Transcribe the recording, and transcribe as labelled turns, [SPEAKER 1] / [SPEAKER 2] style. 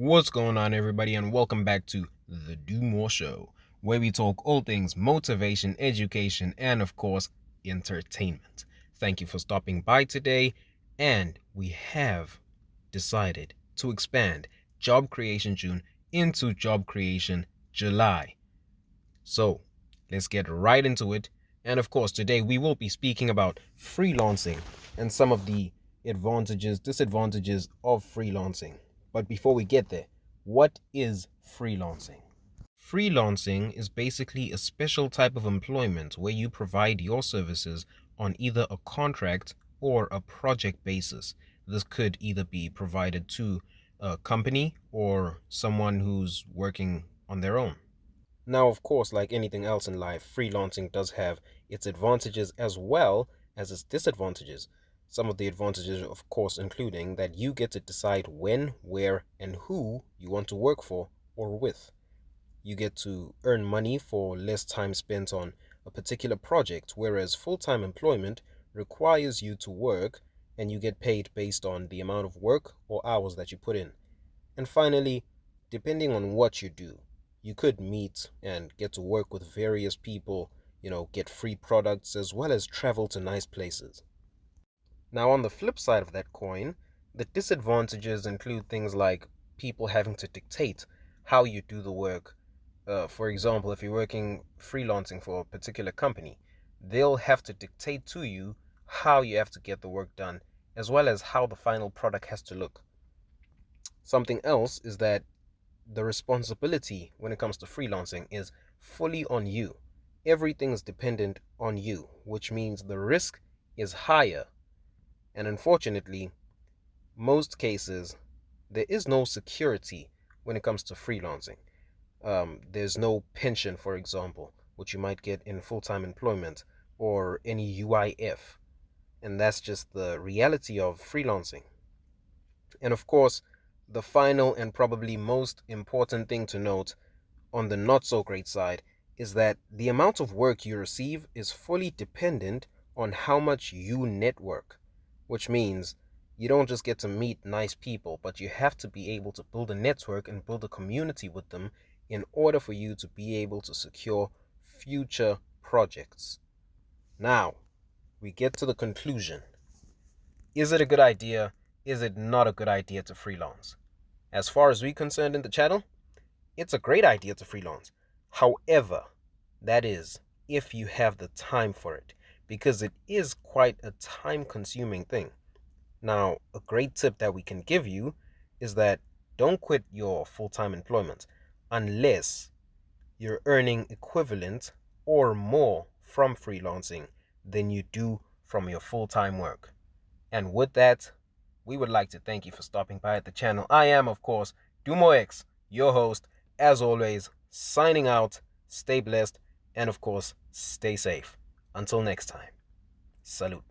[SPEAKER 1] What's going on, everybody, and welcome back to the Dumo Show, where we talk all things motivation, education, and of course, entertainment. Thank you for stopping by today, and we have decided to expand Job Creation June into Job Creation July. So, let's get right into it. And of course, today we will be speaking about freelancing and some of the advantages, disadvantages of freelancing. But before we get there, what is freelancing? Freelancing is basically a special type of employment where you provide your services on either a contract or a project basis. This could either be provided to a company or someone who's working on their own. Now, of course, like anything else in life, freelancing does have its advantages as well as its disadvantages. Some of the advantages, of course, including that you get to decide when, where, and who you want to work for or with. You get to earn money for less time spent on a particular project, whereas full-time employment requires you to work and you get paid based on the amount of work or hours that you put in. And finally, depending on what you do, you could meet and get to work with various people, get free products as well as travel to nice places. Now, on the flip side of that coin, the disadvantages include things like people having to dictate how you do the work. For example, if you're working freelancing for a particular company, they'll have to dictate to you how you have to get the work done, as well as how the final product has to look. Something else is that the responsibility when it comes to freelancing is fully on you. Everything is dependent on you, which means the risk is higher. And unfortunately, most cases, there is no security when it comes to freelancing. There's no pension, for example, which you might get in full-time employment, or any UIF. And that's just the reality of freelancing. And of course, the final and probably most important thing to note on the not so great side is that the amount of work you receive is fully dependent on how much you network, which means you don't just get to meet nice people, but you have to be able to build a network and build a community with them in order for you to be able to secure future projects. Now, we get to the conclusion. Is it a good idea? Is it not a good idea to freelance? As far as we're concerned in the channel, it's a great idea to freelance. However, that is if you have the time for it, because it is quite a time-consuming thing. Now, a great tip that we can give you is that don't quit your full-time employment unless you're earning equivalent or more from freelancing than you do from your full-time work. And with that, we would like to thank you for stopping by at the channel. I am, of course, Dumo X, your host, as always, signing out. Stay blessed, and of course, stay safe. Until next time, salute.